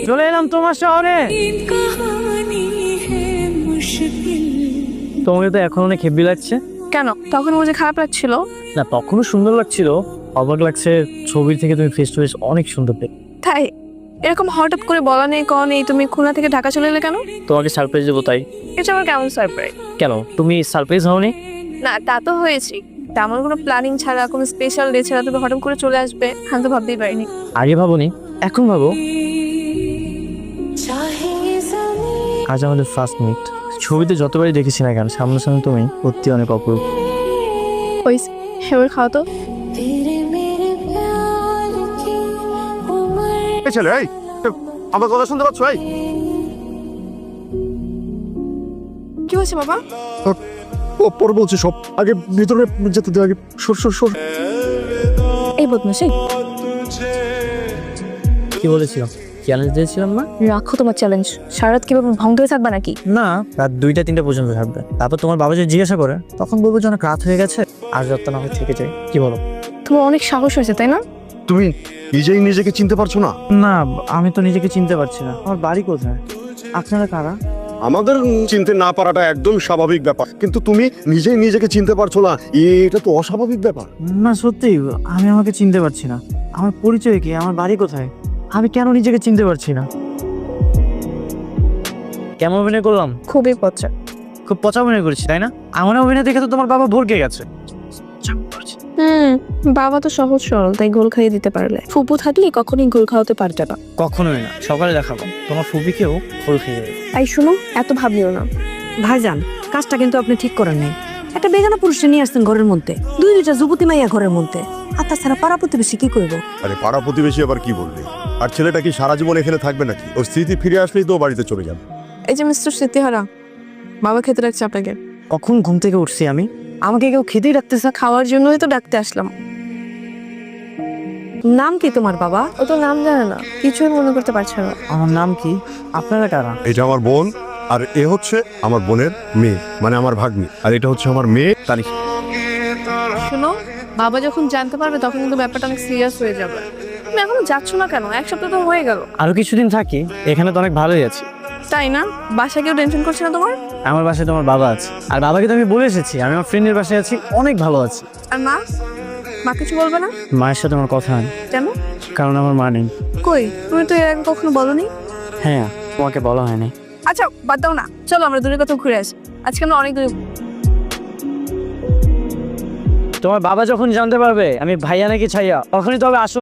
চলে এলাম তোমার শহরে। তোমাকে তো এখন অনেক হেভি লাগছে। কেন তখন বুঝে খারাপ লাগছিল? না, তখনও সুন্দর লাগছিল। অবাক লাগছে, ছবির থেকে তুমি ফেস টু ফেস অনেক সুন্দর দেখতে। তাই? এরকম হঠাৎ করে বলা নেই কওয়া নেই, তুমি খুলনা থেকে ঢাকা চলে এলে কেন? তোমাকে সারপ্রাইজ দেবো তাই। এটা আমার কেমন সারপ্রাইজ? কেন, তুমি সারপ্রাইজ হওনি? না তা তো হয়েছি, তেমন কোনো প্ল্যানিং ছাড়া, কোনো স্পেশাল ডে ছাড়া তুমি হঠাৎ করে চলে আসবে আমি তো ভাবতেই পারিনি। আগে ভাবোনি, এখন ভাবো। আজ আমাদের ফার্স্ট মিট। ছবিতে যতবারই দেখেছি না কেন, সামনাসামনি তুমি সত্যি অনেক অপরূপ। ওই হেওয়ার খাওয়া তো। এই ছেলে, এই আমার কথা শুনতে পাচ্ছ? এই কি হয়েছে বাবা? পরে বলছি সব, আগে ভিতরে যেতে দে, আগে সর সর সর। এই বদমাশি, কি বলেছিলাম? চ্যালেঞ্জ দিয়েছিলাম না? রাখো তোমার চ্যালেঞ্জ। সারা রাত কিভাবে ভঙ্গ হয়ে থাকবা নাকি? না, রাত 2টা-3টা পর্যন্ত থাকবে। তারপর তোমার বাবা যদি জিজ্ঞাসা করে তখন বলবো যে অনেক রাত হয়ে গেছে, আর যত না হয় থেকে যাই। কি বলো? তোমার অনেক সাহস হয়েছে তাই না? তুমি নিজেই নিজেকে চিনতে পারছো না? না, আমি তো নিজেকে চিনতে পারছি না। আমার বাড়ি কোথায়? আপনারা কারা? আমাদের চিনতে না পারাটা একদম স্বাভাবিক ব্যাপার, কিন্তু তুমি নিজেই নিজেকে চিনতে পারছো না, এটা তো অস্বাভাবিক ব্যাপার। না সত্যি, আমি আমাকে চিনতে পারছি না। আমার পরিচয় কি? আমার বাড়ি কোথায়? আমি কেন নিজেকে চিনতে পারছি না? কেমন অভিনয় করলাম? খুবই পচা। খুব পচা অভিনয় করেছি তাই না? আমার অভিনয় দেখে তো তোমার বাবা ভরকে গেছে। বাবা তো সহজ সরল, তাই গোল খাইয়ে দিতে পারলে। ফুপু থাকলে কখনোই গোল খাওয়াতে পারতে না। কখনোই না। সকালে দেখাবো তোমার ফুপিকেও খোল খেয়ে যাবে। তাই শুনো, এত ভাবিও না। ভাইজান, কাজটা কিন্তু আপনি ঠিক করেন নাই। একটা বেগানা পুরুষকে নিয়ে আসছেন ঘরের মধ্যে, দুইটা যুবতী মাইয়া ঘরের মধ্যে। আর তাছাড়া পাড়া প্রতিবেশী কি করবো? আরে পাড়া প্রতিবেশী আবার কি বলবে? আর ছেলেটা কি সারা জীবন এখানে থাকবে নাকি? ওর স্মৃতি ফিরে আসলেই তো ও বাড়িতে চলে যাবে। এই যে মিস্টার স্মৃতিহারা, বাবা খেতে রাখছে আপনাকে। কখন ঘুম থেকে উঠছি আমি? আমাকে কেউ খেতেই রাখতেছে। খাওয়ার জন্যই তো ডাকতে আসলাম। নাম কি তোমার বাবা? ও তো নাম জানে না, কিছুই মনে করতে পারছে না। আমার নাম কি? আপনারা কারা? এটা আমার বোন, আর এ হচ্ছে আমার বোনের মেয়ে, মানে আমার ভাগ্নি। আর এটা হচ্ছে আমার মেয়ে তানিশা। শুনো, বাবা যখন জানতে পারবে তখন কিন্তু ব্যাপারটা অনেক সিরিয়াস হয়ে যাবে। তুমি এখনো যাচ্ছ না কেন? এক সপ্তাহ তো হয়ে গেল। আরো কিছুদিন থাকি, এখানে তো অনেক ভালোই আছি। তাই না? বাসা কেউ টেনশন করছে না তোমার? আমার বাসায় তোমার বাবা আছে, আর বাবাকে তো আমি বলে এসেছি আমি আমার ফ্রেন্ডের বাসায় আছি, অনেক ভালো আছি। আর মা? মা কিছু বলবে না? মায়ের সাথে আমার কথা হয়, কেন? কারণ আমার মা নেই। কই, তুমি তো এর আগে কখনো বলনি। হ্যাঁ, তোমাকে বলা হয়নি। আচ্ছা বাদ দাও না, চলো আমরা দূরে কোথাও ঘুরে আসি। আজকে আমরা অনেক দূরে। তোমার বাবা যখন জানতে পারবে আমি ভাইয়া নাকি ছাইয়া, তখনই তবে আসো।